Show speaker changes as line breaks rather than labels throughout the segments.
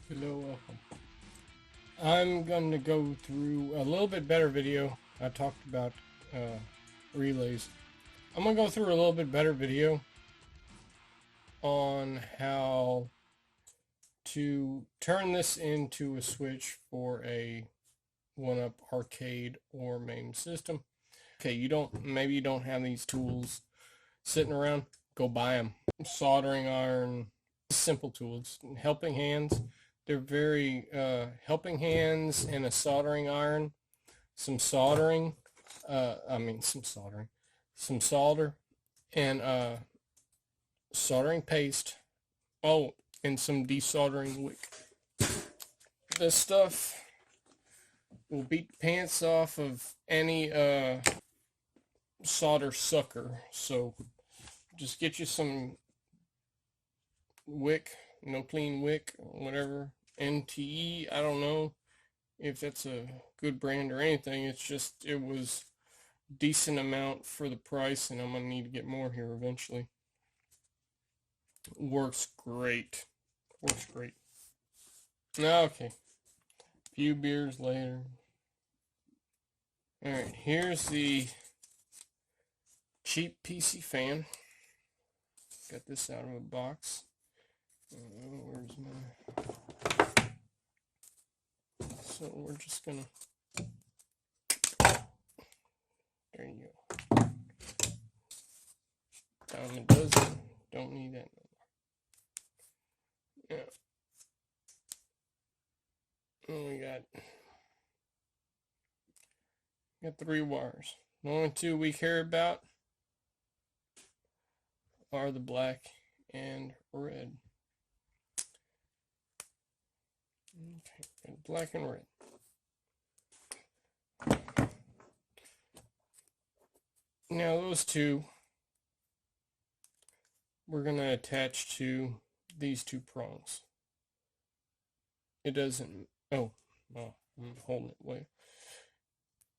Hello, welcome. I'm going to go through a little bit better video. I talked about relays. I'm going to go through a little bit better video on how to turn this into a switch for a 1-up arcade or MAME system. Okay, maybe you don't have these tools sitting around. Go buy them. Soldering iron, simple tools. Helping hands. They're very helping hands and a soldering iron, some soldering, some solder, and soldering paste. Oh, and some desoldering wick. This stuff will beat the pants off of any solder sucker. So just get you some wick, clean wick, whatever. NTE, I don't know if that's a good brand or anything. It was decent amount for the price, and I'm gonna need to get more here eventually. Works great. Okay, a few beers later. All right, here's the cheap PC fan. Got this out of a box. Where's my... So we're just gonna... There you go. Time a dozen. Don't need that no more. Yeah. And we got 3 wires. The only 2 we care about are the black and red. Okay, black and red. Now those 2 we're going to attach to these 2 prongs. It doesn't, I'm holding it way.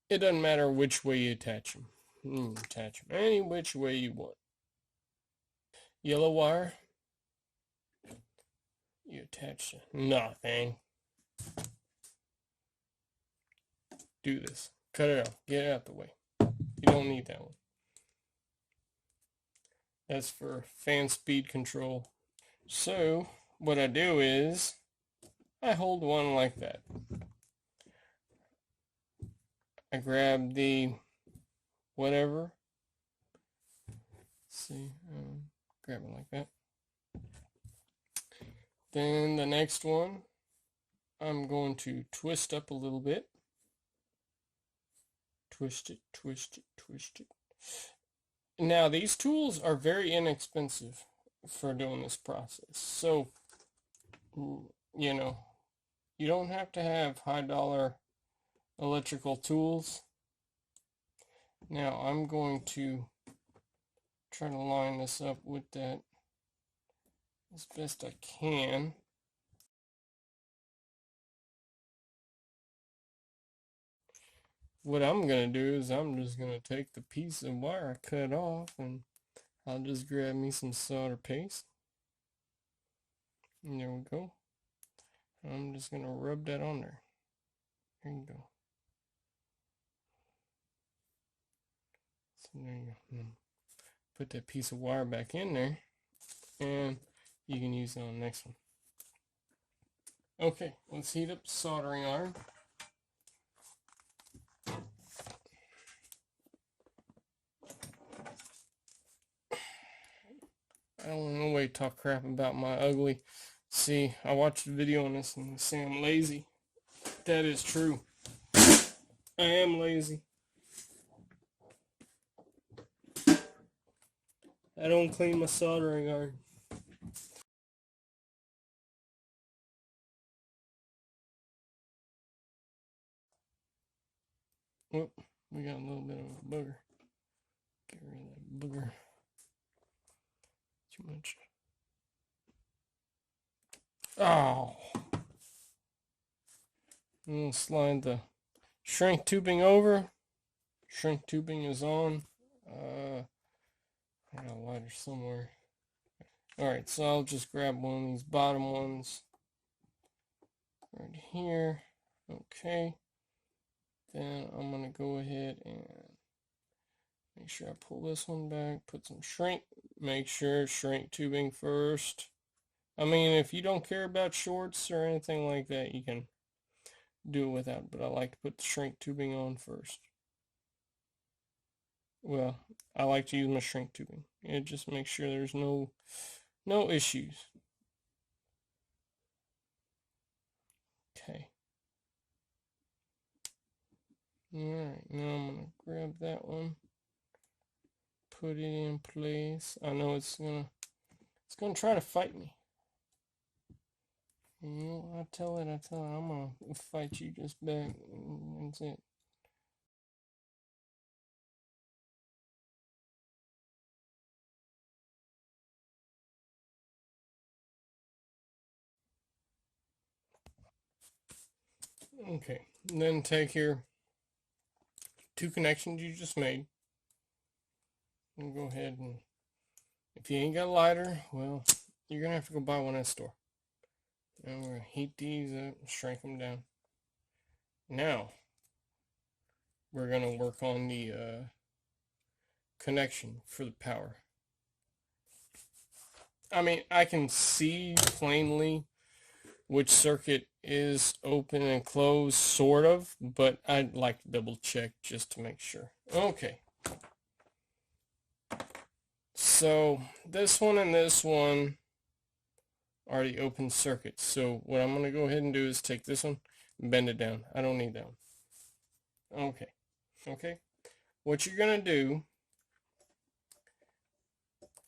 It doesn't matter which way you attach them. Attach them any which way you want. Yellow wire, you attach to nothing. Do this. Cut it out. Get it out the way. You don't need that one. That's for fan speed control. So what I do is I hold one like that. I grab the whatever. See, grab it like that. Then the next one, I'm going to twist up a little bit. Twist it, twist it, twist it. Now these tools are very inexpensive for doing this process. So, you don't have to have high-dollar electrical tools. Now I'm going to try to line this up with that as best I can. What I'm going to do is I'm just going to take the piece of wire I cut off, and I'll just grab me some solder paste. And there we go. I'm just going to rub that on there. There you go. So there you go. Put that piece of wire back in there, and you can use it on the next one. Okay, let's heat up the soldering iron. I don't want nobody to talk crap about my ugly. See, I watched a video on this and they say I'm lazy. That is true. I am lazy. I don't clean my soldering iron. Whoop, we got a little bit of a booger. Get rid of that booger. Too much. Oh. And we'll slide the shrink tubing over. Shrink tubing is on. I got a lighter somewhere. Alright, so I'll just grab one of these bottom ones. right here. Okay. Then I'm going to go ahead and make sure I pull this one back, put some shrink, make sure shrink tubing first. I mean, if you don't care about shorts or anything like that, you can do it without, but I like to put the shrink tubing on first. Well, I like to use my shrink tubing. It just makes sure there's no issues. Okay. Alright, now I'm going to grab that one, put it in place. I know it's gonna try to fight me. You know, I tell it, I'm gonna fight you just back. That's it. Okay, and then take your two connections you just made and go ahead and, if you ain't got a lighter, well, you're gonna have to go buy one at the store. And we're gonna heat these up, shrink them down. Now, we're gonna work on the connection for the power. I mean, I can see plainly which circuit is open and closed, sort of, but I'd like to double check just to make sure. Okay. So this one and this one are the open circuits. So what I'm going to go ahead and do is take this one and bend it down. I don't need that one. Okay. Okay. What you're going to do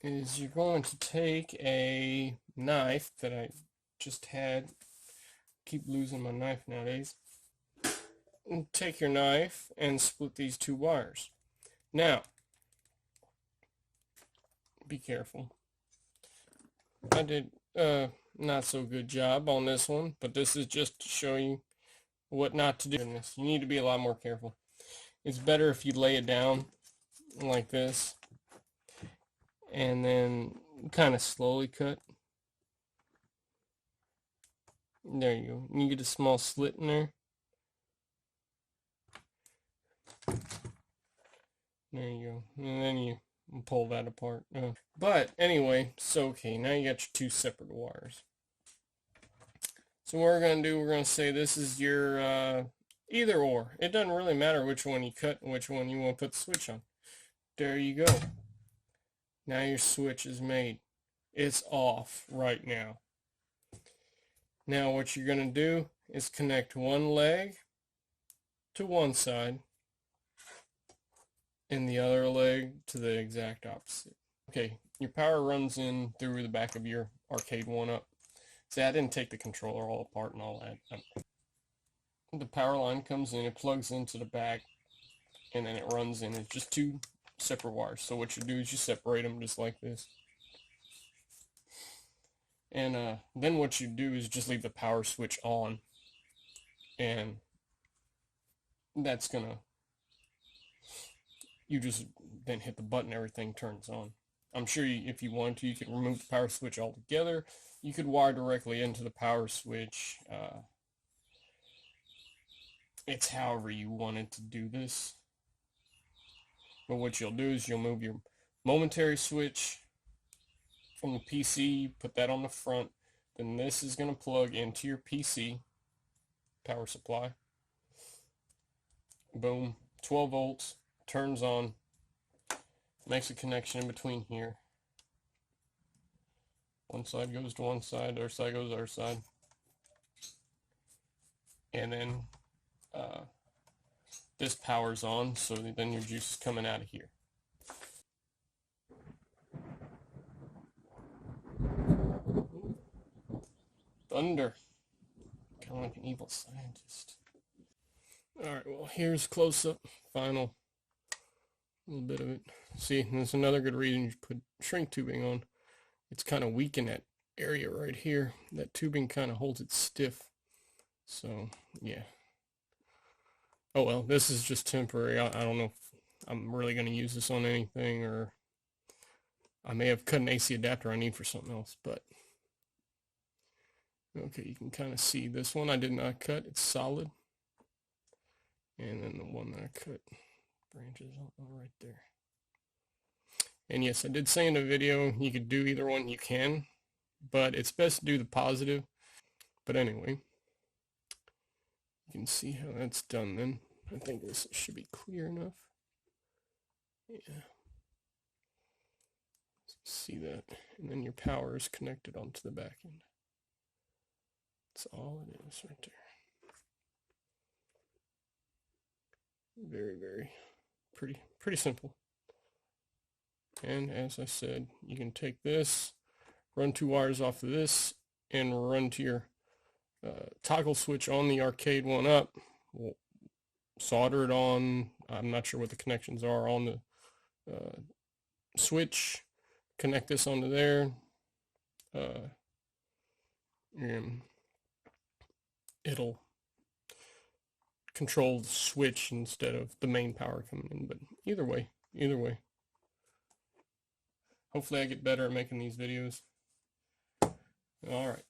is you're going to take a knife that I just had. Keep losing my knife nowadays. And take your knife and split these two wires. Now, be careful. I did not so good job on this one, but this is just to show you what not to do in this. You need to be a lot more careful. It's better if you lay it down like this and then kind of slowly cut. There you go. You get a small slit in there. There you go. And then you pull that apart. But anyway, so okay, now you got your two separate wires. So what we're going to do, we're going to say this is your either or. It doesn't really matter which one you cut and which one you want to put the switch on. There you go. Now your switch is made. It's off right now. Now what you're going to do is connect one leg to one side and the other leg to the exact opposite. Okay, your power runs in through the back of your arcade one-up. See, I didn't take the controller all apart and all that. The power line comes in, it plugs into the back, and then it runs in. It's just two separate wires. So what you do is you separate them just like this. And then what you do is just leave the power switch on, and that's gonna, you just then hit the button, everything turns on. I'm sure if you wanted to, you could remove the power switch altogether. You could wire directly into the power switch. It's however you wanted to do this. But what you'll do is you'll move your momentary switch from the PC, put that on the front. Then this is going to plug into your PC power supply. Boom, 12 volts, turns on, makes a connection in between here. One side goes to one side, other side goes to the other side. And then this powers on, so then your juice is coming out of here. Thunder. Kind of like an evil scientist. Alright, well, here's close-up, final, little bit of it. See, there's another good reason you put shrink tubing on. It's kind of weak in that area right here. That tubing kind of holds it stiff. So, yeah. Oh well, this is just temporary. I don't know if I'm really going to use this on anything, or I may have cut an AC adapter I need for something else, but Okay, you can kind of see this one I did not cut. It's solid. And then the one that I cut branches right there. And yes, I did say in the video you could do either one. You can, but it's best to do the positive. But anyway, you can see how that's done then. I think this should be clear enough. Yeah. See that? And then your power is connected onto the back end. That's all it is right there. Very, very pretty simple. And as I said, you can take this, run 2 wires off of this, and run to your toggle switch on the arcade one up. We'll solder it on. I'm not sure what the connections are on the switch. Connect this onto there. And it'll control the switch instead of the main power coming in. But either way. Hopefully I get better at making these videos. All right.